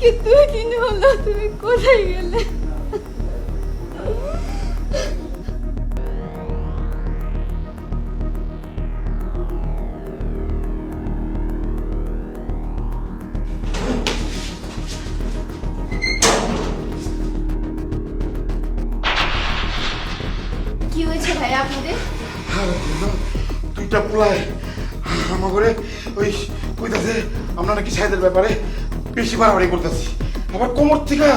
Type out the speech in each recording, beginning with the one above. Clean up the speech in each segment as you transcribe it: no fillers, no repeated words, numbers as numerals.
আজকে 2 দিন হলো, তুমি কোথায় গেলে? কি হয়েছে ভাই আপনাদের? দুইটা পোলায় আমার ঘরে ওই কইতাছে আমরা নাকি সাইদের ব্যাপারে বেশি বাড়াবাড়ি করতেছি, আবার কোমর থেকে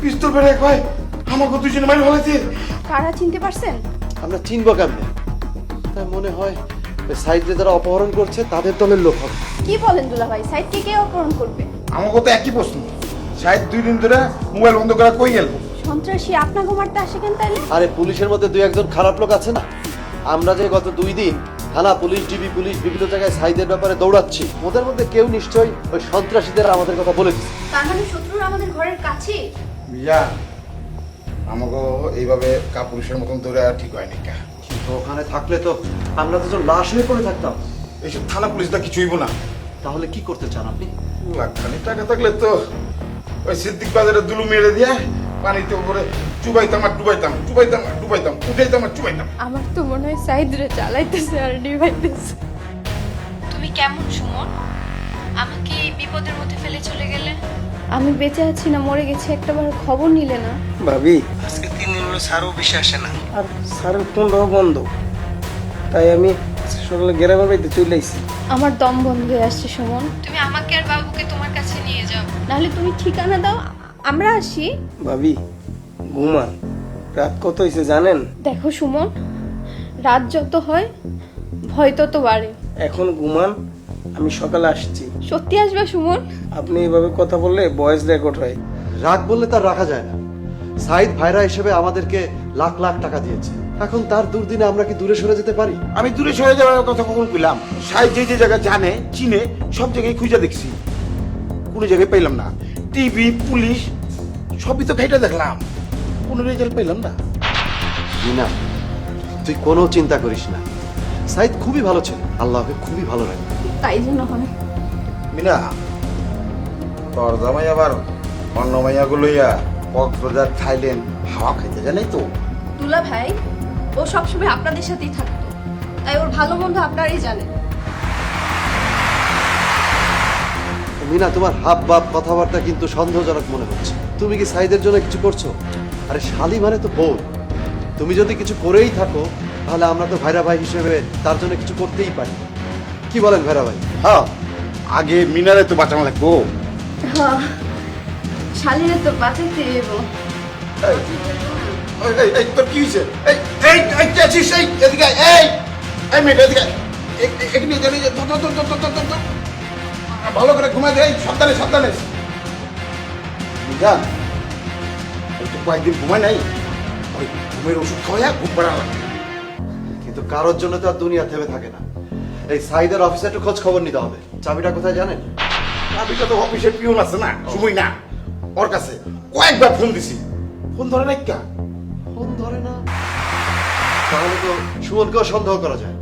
পিস্তল বেড়ে কয় আমাকে দুইজনে মারি ফেলেছে। কারা চিনতে পারছেন? আমরা চিনবো কেমনে? তাই মনে হয় সাইডে যারা অপহরণ করছে তাদের দলের লোক হবে। কি বলেন দুলা ভাই, সাইদকে কে অপহরণ করবে? আমাকে তো একই প্রশ্ন, সাইদ 2 দিন ধরে মোবাইল বন্ধ করা কই গেল? সন্ত্রাসী আপনাকে মারতে আসে কেন তাইলে? আরে পুলিশের মধ্যে 2-1 খারাপ লোক আছে না? আমরা যে গত 2 দিন থানা পুলিশ, ডিবি পুলিশ বিভিন্ন জায়গায় সাইদের ব্যাপারে দৌড়াচ্ছি, ওদের মধ্যে কেউ নিশ্চয়ই ওই সন্ত্রাসীদের আমাদের কথা বলে দিচ্ছে। তার মানে শত্রুরা আমাদের ঘরের কাছে? বিয়া আমাকে এইভাবে কাপুরুষের মতন ধরে আর ঠিক হয়নি কা। কিন্তু ওখানে থাকলে তো আমরা তো লাশ হয়ে পড়ে থাকতাম। এইসব থানা পুলিশটা কিছু হইব না। তাহলে কি করতে চান আপনি? লাখখানি টাকা থাকলে তো ওই সিদ্দিক বাজারে দুলু মেরে দিয়ে পানিতে উপরে চুবাইতাম আর ডুবাইতাম, চুবাইতাম আর ডুবাইতাম, উঠাইতাম আর চুবাইতাম। আমার তো মনে হয় সাইদরে চালাইতেছে আর ডিভাইতেছে। তুমি কেমন সুমন? আমাকে এই বিপদের মধ্যে ফেলে চলে গেলে। আমি বেঁচে আছি না মরে গেছি একটাবার খবর নিলে না? ভাবি আজকে 3 দিন হলো স্যারও বেশি আসে না, আর স্যারের ফোনটাও বন্ধ, তাই আমি সকালে গ্রামের বাড়িতে চলে আইছি। আমার দম বন্ধ হয়ে আসছে সুমন। তুমি আমাকে আর বাবুকে তোমার কাছে নিয়ে যাও। নাহলে তুমি ঠিকানা দাও, আমরা আসি। ভাবি ঘুমান, রাত কত হয়েছে জানেন? দেখো সুমন, রাত যত হয় ভয় তত বাড়ে। এখন ঘুমান, আমি সকালে আসছি। সত্যি আসবে সুমন? আপনি এইভাবে কথা বললে ভয়েস রেকর্ড হয়। রাগ বললে তার রাখা যায় না। সাইদ ভাইরা হিসেবে আমাদেরকে লাখ লাখ টাকা দিয়েছে, এখন তার দুর্দিনে আমরা কি দূরে সরে যেতে পারি? আমি দূরে সরে যাওয়ার কথা কখন কইলাম? সাহেব যে যে জায়গা জানে চিনে সব জায়গায় খুঁজে দেখছি, কোনো জায়গায় পাইলাম না। টিভি পুলিশ সবই তো ঘাইটা দেখলাম, কোনো রেজাল্ট পাইলাম না। না, তুই কোনো চিন্তা করিস না, সাইদ খুবই ভালো ছিল, আল্লাহকে খুবই ভালো রাখে। তাই জন্য হয়। মিনা তোর জামাই আবার অন্য মাইয়াগুলো লইয়া কক্সবাজার থাইল্যান্ড হাওয়া খাইতে জানাই তো। দুলা ভাই ও সবসময় আপনাদের সাথেই থাকতো, তাই ওর ভালো মন্দ আপনারাই জানেন। মিনা, তোমার হাব ভাব কথাবার্তা কিন্তু সন্দেহজনক মনে হচ্ছে। তুমি কি সাইদের জন্য কিছু করছো? আরে শালি মানে তো বউ, তুমি যদি কিছু করেই থাকো তাহলে আমরা তো ভাইরা ভাই হিসেবে তার জন্য কিছু করতেই পারি। কি বলেন ভাইরা ভাই? হ্যাঁ, আগে মিনারে তো বাঁচানো লাগবো। হ্যাঁ, শালিরে তো বাঁচাইতে এবো। এই তোর কি হয়েছে? এই এই এই কে আছিস? এই এদিকে আয়, এই মেয়ে এদিকে আয়। এখানে জানি যে তো ভালো করে ঘুমাই দে, সাবধানে সাবধানে। বুঝা একটু কয়েকদিন ঘুমাই নাই, ওই ঘুমের ওষুধ খাওয়া ঘুম পাড়া লাগবে। কিন্তু কারোর জন্য তো আর দুনিয়া থেমে থাকে না। এই সাইদের অফিসে একটু খোঁজ খবর নিতে হবে। চাবিটা কোথায় জানেন? চাবিটা তো অফিসের পিয়ন আছে না, সময় না, ওর কাছে কয়েকবার ফোন দিছি, ফোন ধরে নাই কা। ফোন ধরে না, তাহলে তো সুমনকেও সন্দেহ করা যায়।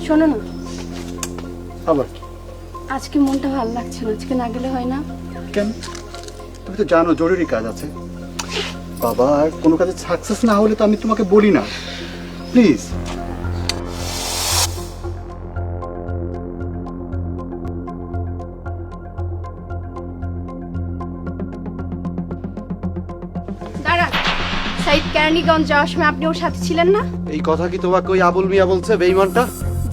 শোনো না, আবার কি? আজকে মনটা ভালো লাগছে না, আজকে না গেলে হয় না? কেন? তুমি তো জানো জরুরি কাজ আছে। বাবা, কোনো কাজে সাকসেস না হলে তো আমি তোমাকে বলি না, প্লিজ। দাঁড়ান, সাইদ কেরানীগঞ্জ যাওয়ার সময় আপনি ওর সাথে ছিলেন না? এই কথা কি তোমাকে ওই আবুল মিয়া বলছে, বেঈমানটা?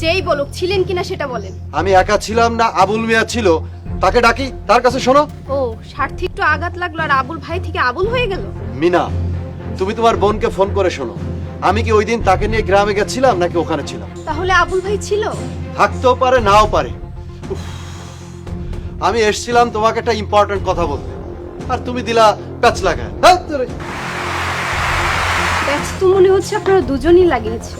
যেই বলুক ছিলেন কিনা সেটা বলেন। আমি একা ছিলাম না, আবুল মিয়া ছিল। তাকে ডাকি, তার কাছে শোনো। ও, স্বার্থে একটু আঘাত লাগলো আর আবুল ভাই থেকে আবুল হয়ে গেল। মিনা, তুমি তোমার বোনকে ফোন করে শোনো, আমি কি ওই দিন তাকে নিয়ে গ্রামে গেছিলাম নাকি ওখানে ছিলাম? তাহলে আবুল ভাই ছিল? থাকতেও পারে, নাও পারে। উফ, আমি এসেছিলাম তোমাকে একটা ইম্পর্টেন্ট কথা বলতে, আর তুমি দিলা প্যাচ লাগায়। ব্যস্ত মনে হচ্ছে আপনারা দুজনই লাগিয়েছে।